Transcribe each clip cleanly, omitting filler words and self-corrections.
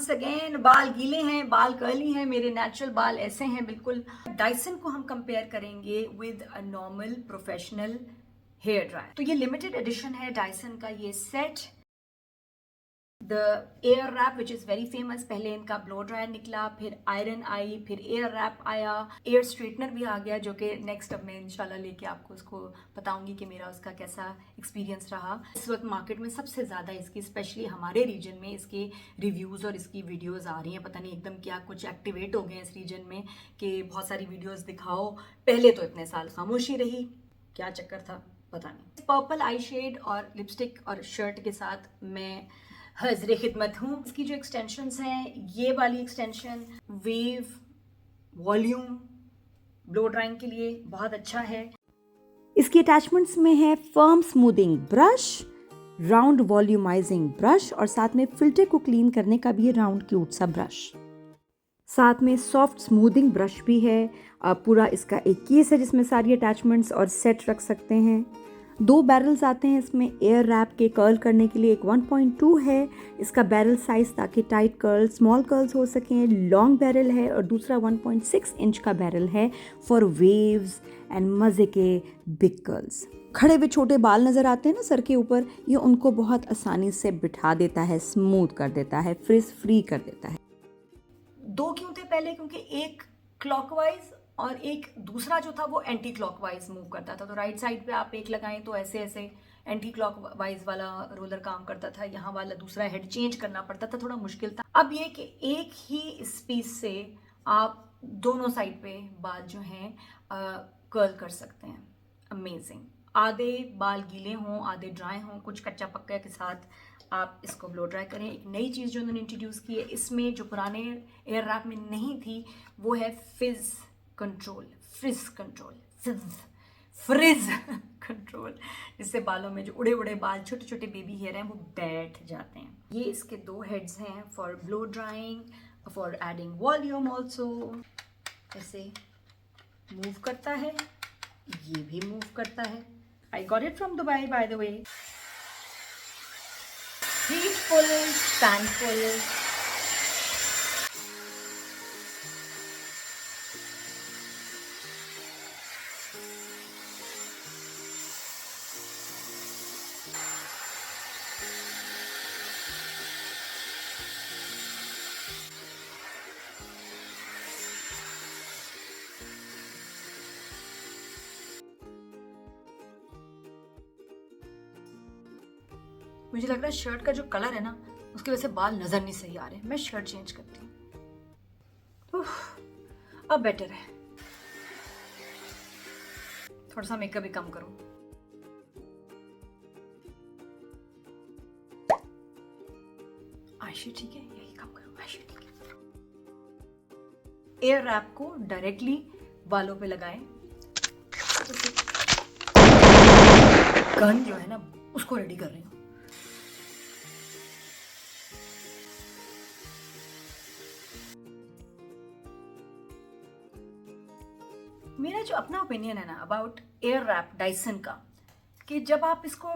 Once again बाल गीले हैं, बाल कर्ली हैं, मेरे नेचुरल बाल ऐसे हैं बिल्कुल। डाइसन को हम कंपेयर करेंगे with a normal professional hair dryer. तो ये लिमिटेड एडिशन है डाइसन का ये सेट। The air wrap which is very famous. पहले इनका ब्लो ड्रायर निकला, फिर आयरन आई, फिर एयर रैप आया, एयर स्ट्रेटनर भी आ गया, जो कि नेक्स्ट अब मैं इंशाल्लाह लेके आपको उसको बताऊंगी कि मेरा उसका कैसा एक्सपीरियंस रहा। इस वक्त मार्केट में सबसे ज़्यादा इसकी, स्पेशली हमारे रीजन में, इसके रिव्यूज़ और इसकी वीडियोज़ आ रही हैं। पता नहीं एकदम क्या कुछ एक्टिवेट हो गए हैं इस रीजन में कि बहुत सारी वीडियोज़ दिखाओ। पहले तो इतने साल खामोशी रही, क्या चक्कर था पता नहीं। पर्पल आई शेड और लिपस्टिक और शर्ट के साथ मैं हाज़िर खिदमत हूँ। इसकी जो एक्सटेंशंस हैं, ये वाली extension wave volume blow drawing के लिए बहुत अच्छा है। इसकी अटैचमेंट्स में है firm smoothing brush, round volumising brush और साथ में फिल्टर को क्लीन करने का भी राउंड क्यूट सा ब्रश। साथ में सॉफ्ट स्मूथिंग ब्रश भी है। पूरा इसका एक केस है जिसमें सारी अटैचमेंट्स और सेट रख सकते हैं। 2 बैरल्स आते हैं इसमें एयर रैप के कर्ल करने के लिए। एक 1.2 है इसका बैरल साइज, ताकि टाइट कर्ल, स्मॉल कर्ल्स हो सकें। लॉन्ग बैरल है और दूसरा 1.6 इंच का बैरल है फॉर वेव्स एंड मज़े के बिग कर्ल्स। खड़े हुए छोटे बाल नज़र आते हैं ना सर के ऊपर, ये उनको बहुत आसानी से बिठा देता है, स्मूथ कर देता है, फ्रिज फ्री कर देता है। 2 क्यों थे पहले? क्योंकि एक क्लॉकवाइज और एक दूसरा जो था वो एंटी क्लॉकवाइज मूव करता था। तो राइट साइड पे आप एक लगाएं तो ऐसे ऐसे एंटी क्लॉकवाइज वाला रोलर काम करता था, यहाँ वाला दूसरा हेड चेंज करना पड़ता था, थोड़ा मुश्किल था। अब ये कि एक ही इस पीस से आप दोनों साइड पे बाल जो हैं कर्ल कर सकते हैं। अमेजिंग। आधे बाल गीले हों, आधे ड्राई हों, कुछ कच्चा पक्का के साथ आप इसको ब्लो ड्राई करें। एक नई चीज़ जो उन्होंने इंट्रोड्यूस की है इसमें, जो पुराने एयर रैप में नहीं थी, वो है फिज control, fridge control, fridge control, जिससे बालों में जो उड़े उड़े बाल, छोटे छोटे बेबी हेयर हैं, वो बैठ जाते हैं। ये इसके 2 हेड्स हैं for blow drying, for adding volume also. ऐसे मूव करता है, ये भी मूव करता है। I got it from Dubai by the way. Heatful, fanful. मुझे लग रहा है शर्ट का जो कलर है ना, उसकी वजह से बाल नजर नहीं सही आ रहे। मैं शर्ट चेंज करती हूँ। अब बेटर है। थोड़ा सा मेकअप भी कम करूँ। आईशेड ठीक है, यही कम करूँ। आईशेड ठीक है। एयर रैप को डायरेक्टली बालों पे लगाएं। गन जो है ना, उसको रेडी कर रही हूँ। मेरा जो अपना ओपिनियन है ना अबाउट एयर रैप डाइसन का, कि जब आप इसको,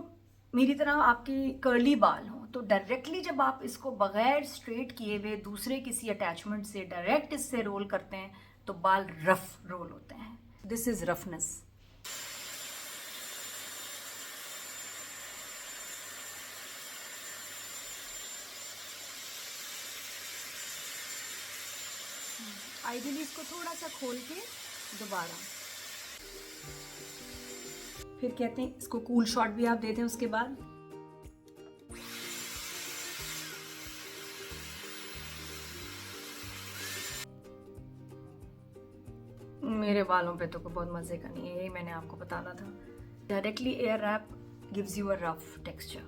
मेरी तरह आपके कर्ली बाल हो, तो डायरेक्टली जब आप इसको बगैर स्ट्रेट किए हुए दूसरे किसी अटैचमेंट से डायरेक्ट इससे रोल करते हैं तो बाल रफ रोल होते हैं। This is roughness. आइडियली इसको थोड़ा सा खोल के दोबारा, फिर कहते हैं इसको कूल शॉट भी आप देते हैं उसके बाद। मेरे बालों पे तो बहुत मजे का नहीं है, यही मैंने आपको बताना था। Directly air wrap gives you a rough texture.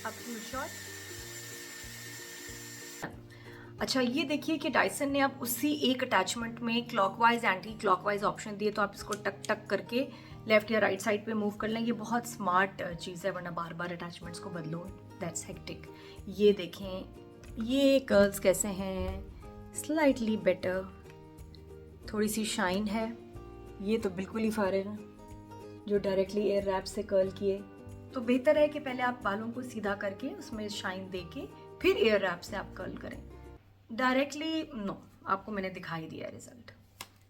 अब कूल शॉट। अच्छा, ये देखिए कि डाइसन ने अब उसी एक अटैचमेंट में क्लॉकवाइज एंटी क्लॉकवाइज ऑप्शन दिए, तो आप इसको टक टक करके लेफ्ट या राइट साइड पे मूव कर लें। ये बहुत स्मार्ट चीज़ है, वरना बार बार अटैचमेंट्स को बदलो, दैट्स हेक्टिक। ये देखें ये कर्ल्स कैसे हैं, स्लाइटली बेटर, थोड़ी सी शाइन है। ये तो बिल्कुल ही फारे हैं जो डायरेक्टली एयर रैप से कर्ल किए, तो बेहतर है कि पहले आप बालों को सीधा करके उसमें शाइन दे के फिर एयर रैप से आप कर्ल करें। डायरेक्टली नो, आपको मैंने दिखाई दिया रिजल्ट।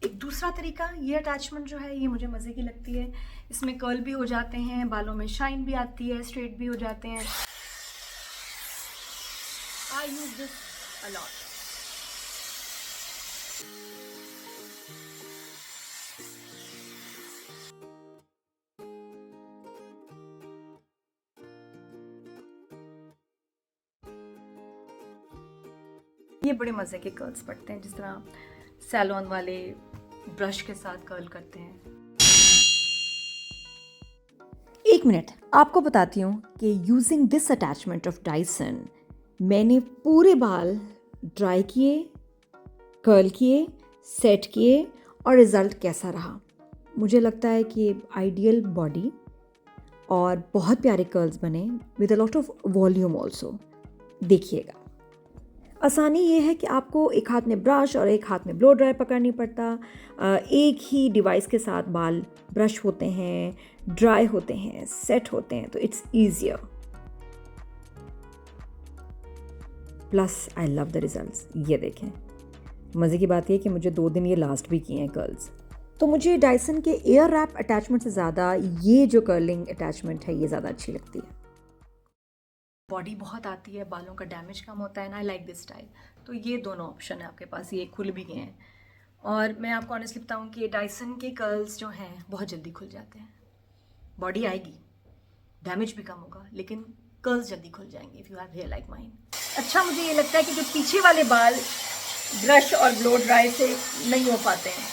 एक दूसरा तरीका, ये अटैचमेंट जो है ये मुझे मज़े की लगती है। इसमें कर्ल भी हो जाते हैं, बालों में शाइन भी आती है, स्ट्रेट भी हो जाते हैं। आई यूज दिस अ लॉट। ये बड़े मज़े के कर्ल्स पड़ते हैं, जिस तरह सैलून वाले ब्रश के साथ कर्ल करते हैं। एक मिनट, आपको बताती हूँ कि using this attachment of Dyson मैंने पूरे बाल ड्राई किए, कर्ल किए, सेट किए और रिज़ल्ट कैसा रहा। मुझे लगता है कि आइडियल बॉडी और बहुत प्यारे कर्ल्स बने with a lot of volume also. देखिएगा, आसानी ये है कि आपको एक हाथ में ब्रश और एक हाथ में ब्लो ड्रायर पकड़नी पड़ता। एक ही डिवाइस के साथ बाल ब्रश होते हैं, ड्राई होते हैं, सेट होते हैं, तो it's easier. Plus I love the results. ये देखें, मज़े की बात ये कि मुझे 2 दिन ये लास्ट भी किए हैं कर्ल्स। तो मुझे डाइसन के एयर रैप अटैचमेंट से ज़्यादा ये जो कर्लिंग अटैचमेंट है ये ज़्यादा अच्छी लगती है। बॉडी बहुत आती है, बालों का डैमेज कम होता है ना, आई लाइक दिस स्टाइल। तो ये दोनों ऑप्शन है आपके पास, ये खुल भी गए हैं। और मैं आपको ऑनेस्टली बताऊँ कि डाइसन के कर्ल्स जो हैं बहुत जल्दी खुल जाते हैं। बॉडी आएगी, डैमेज भी कम होगा, लेकिन कर्ल्स जल्दी खुल जाएंगे if you have hair like mine. अच्छा, मुझे ये लगता है कि जो पीछे वाले बाल ब्रश और ब्लो ड्राई से नहीं हो पाते हैं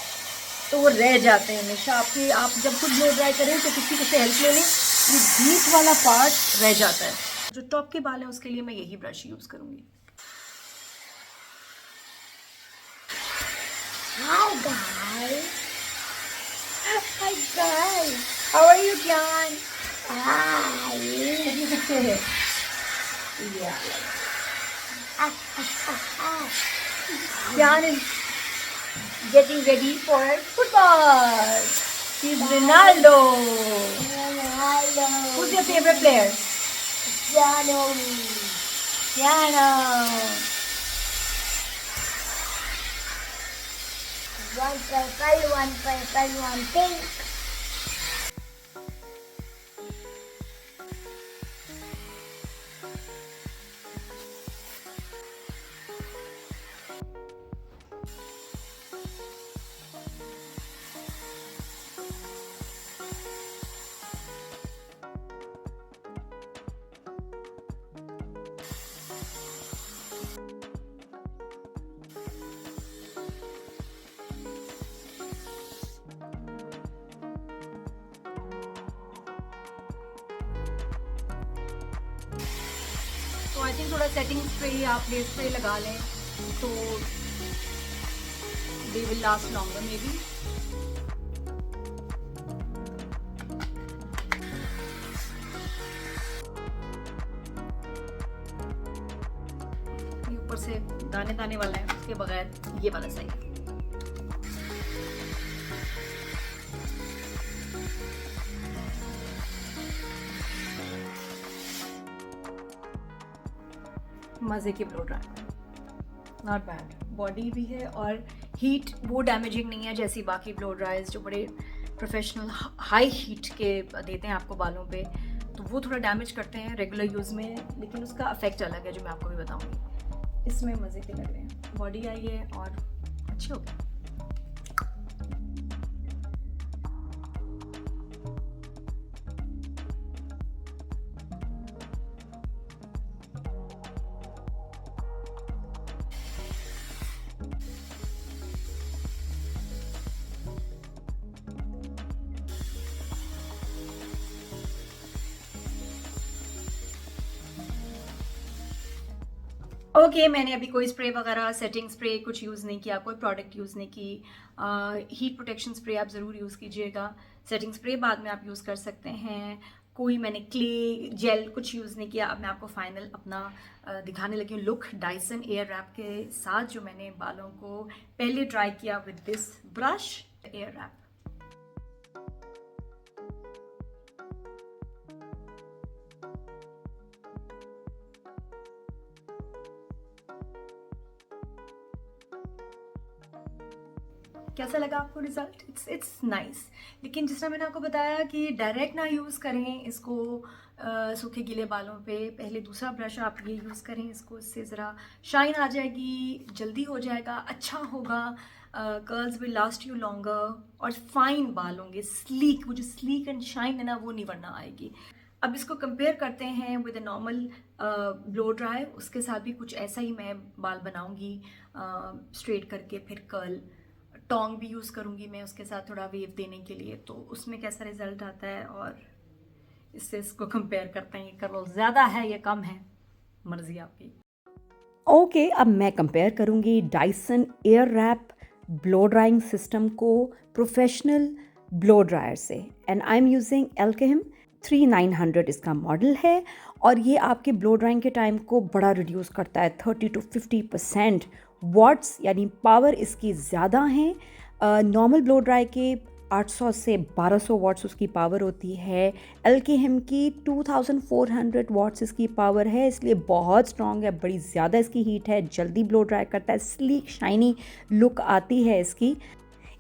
तो वो रह जाते हैं हमेशा आपके। आप जब खुद ब्लो ड्राई करें तो किसी से हेल्प ले लें, ये बीच वाला पार्ट रह जाता है। जो टॉप के बाल हैं उसके लिए मैं यही ब्रश यूज़ करूँगी। Hi guys. Hi guys. How are you, Jan? Hi. कैसे सकते हैं? Yeah. Jan is getting ready for football. He's Ronaldo. Ronaldo. Who's your favorite player? Cristiano. Cristiano. One purple, one pink. तो I think थोड़ा setting spray या face spray लगा लें तो they will last longer may be. ऊपर से दाने दाने वाला है, उसके बगैर ये वाला सही है। मज़े की blow dry, not bad, body भी है और हीट वो डैमेजिंग नहीं है जैसी बाकी ब्लो ड्राइज जो बड़े प्रोफेशनल हाई हीट के देते हैं आपको बालों पे, तो वो थोड़ा डैमेज करते हैं रेगुलर यूज़ में, लेकिन उसका इफेक्ट अलग है जो मैं आपको भी बताऊंगी। इसमें मज़े के लग रहे हैं, बॉडी आई है और अच्छे हो गए। ओके, मैंने अभी कोई स्प्रे वगैरह, सेटिंग स्प्रे कुछ यूज़ नहीं किया, कोई प्रोडक्ट यूज़ नहीं की। हीट प्रोटेक्शन स्प्रे आप ज़रूर यूज़ कीजिएगा, सेटिंग स्प्रे बाद में आप यूज़ कर सकते हैं। कोई मैंने क्ले जेल कुछ यूज़ नहीं किया। अब मैं आपको फाइनल अपना दिखाने लगी हूँ लुक डाइसन एयर रैप के साथ, जो मैंने बालों को पहले ट्राई किया with this brush air wrap. कैसा लगा आपको रिजल्ट? It's nice. लेकिन जिस तरह मैंने आपको बताया कि डायरेक्ट ना यूज़ करें इसको सूखे गीले बालों पे। पहले दूसरा ब्रश आप ये यूज़ करें इसको, इससे ज़रा शाइन आ जाएगी, जल्दी हो जाएगा, अच्छा होगा, curls will last you longer और फाइन बाल होंगे, स्लीक। वो जो स्लीक एंड शाइन है ना, वो नहीं वरना आएगी। अब इसको कंपेयर करते हैं with a normal blow dry. उसके साथ भी कुछ ऐसा ही मैं बाल बनाऊंगी, स्ट्रेट करके फिर कर्ल, टोंग भी यूज़ करूंगी मैं उसके साथ थोड़ा वेव देने के लिए। तो उसमें कैसा रिजल्ट आता है और इससे इसको कंपेयर करते हैं। ये कर्ल ज़्यादा है या कम है, मर्जी आपकी। ओके, अब मैं कंपेयर करूंगी Dyson air wrap blow drying system को प्रोफेशनल ब्लो ड्रायर से, and I am using Elchim 3900 इसका मॉडल है, और ये आपके ब्लो ड्राइंग के टाइम को बड़ा रिड्यूस करता है, 30 to 50%। वॉट्स यानी पावर इसकी ज़्यादा हैं। नॉर्मल ब्लो ड्राई के 800 से 1200 वॉट्स उसकी पावर होती है, एल्केम की 2400 वॉट्स इसकी पावर है, इसलिए बहुत स्ट्रॉन्ग है, बड़ी ज़्यादा इसकी हीट है, जल्दी ब्लो ड्राई करता है, स्लीक शाइनी लुक आती है इसकी।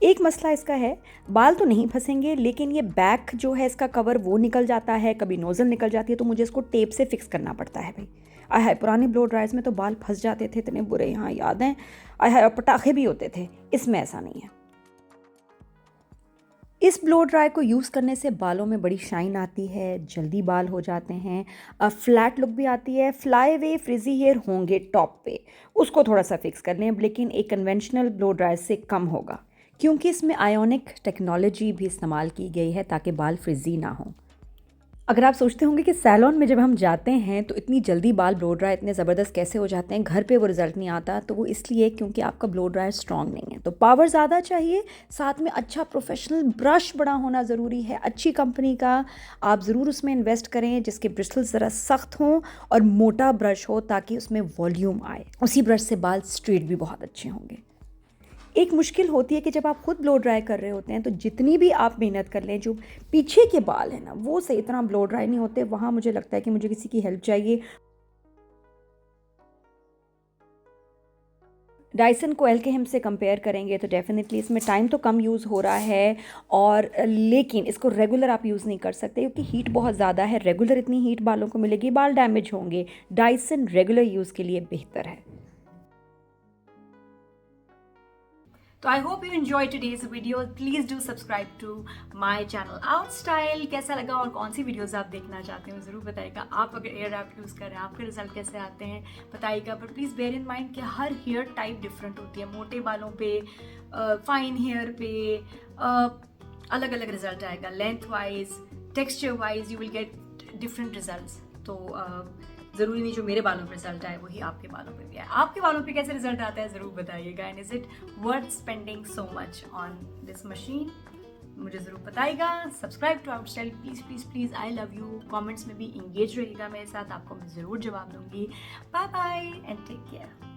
एक मसला इसका है, बाल तो नहीं फंसेंगे, लेकिन ये बैक जो है इसका कवर वो निकल जाता है, कभी नोज़ल निकल जाती है, तो मुझे इसको टेप से फिक्स करना पड़ता है भाई। आय हाय, पुराने ब्लो ड्रायर्स में तो बाल फंस जाते थे, इतने बुरे, यहाँ याद हैं, आय हाय, और पटाखे भी होते थे। इसमें ऐसा नहीं है। इस ब्लो ड्राई को यूज़ करने से बालों में बड़ी शाइन आती है, जल्दी बाल हो जाते हैं, फ्लैट लुक भी आती है। फ्लाई वे फ्रिजी हेयर होंगे टॉप पे, उसको थोड़ा सा फिक्स कर लें, लेकिन एक कन्वेंशनल ब्लो ड्राई से कम होगा, क्योंकि इसमें आयोनिक टेक्नोलॉजी भी इस्तेमाल की गई है ताकि बाल फ्रिजी ना हो। अगर आप सोचते होंगे कि सैलून में जब हम जाते हैं तो इतनी जल्दी बाल ब्लो ड्राई इतने ज़बरदस्त कैसे हो जाते हैं, घर पे वो रिज़ल्ट नहीं आता, तो वो इसलिए क्योंकि आपका ब्लो ड्रायर स्ट्रॉन्ग नहीं है। तो पावर ज़्यादा चाहिए, साथ में अच्छा प्रोफेशनल ब्रश बड़ा होना ज़रूरी है, अच्छी कंपनी का आप ज़रूर उसमें इन्वेस्ट करें, जिसके ब्रिस्टल्स ज़रा सख्त हों और मोटा ब्रश हो, ताकि उसमें वॉल्यूम आए। उसी ब्रश से बाल स्ट्रेट भी बहुत अच्छे होंगे। एक मुश्किल होती है कि जब आप खुद ब्लो ड्राई कर रहे होते हैं, तो जितनी भी आप मेहनत कर लें, जो पीछे के बाल हैं ना, वो सही तरह ब्लो ड्राई नहीं होते। वहाँ मुझे लगता है कि मुझे किसी की हेल्प चाहिए। डाइसन को एल्केम से कंपेयर करेंगे तो डेफिनेटली इसमें टाइम तो कम यूज़ हो रहा है, और लेकिन इसको रेगुलर आप यूज़ नहीं कर सकते, क्योंकि हीट बहुत ज़्यादा है। रेगुलर इतनी हीट बालों को मिलेगी, बाल डैमेज होंगे। डाइसन रेगुलर यूज़ के लिए बेहतर है। तो I hope you enjoy today's video. Please do subscribe to my channel out style. कैसा लगा और कौन सी वीडियोस आप देखना चाहते हो ज़रूर बताइएगा। आप अगर एयर रैप यूज़ कर रहे हैं, आपके रिजल्ट कैसे आते हैं बताइएगा। पर प्लीज़ बेयर इन माइंड कि हर हेयर टाइप डिफरेंट होती है। मोटे बालों पे, फाइन हेयर पे अलग अलग रिजल्ट आएगा। Length wise, texture wise you will get different results. तो ज़रूरी नहीं जो मेरे बालों पे रिजल्ट आए वही आपके बालों पे भी आए। आपके बालों पे कैसे रिजल्ट आता है ज़रूर बताइएगा। And is it worth spending so much on this machine, मुझे ज़रूर बताइएगा। Subscribe to out style please please please. I love you. Comments में भी इंगेज रहिएगा मेरे साथ, आपको मैं ज़रूर जवाब दूंगी। Bye bye and take care.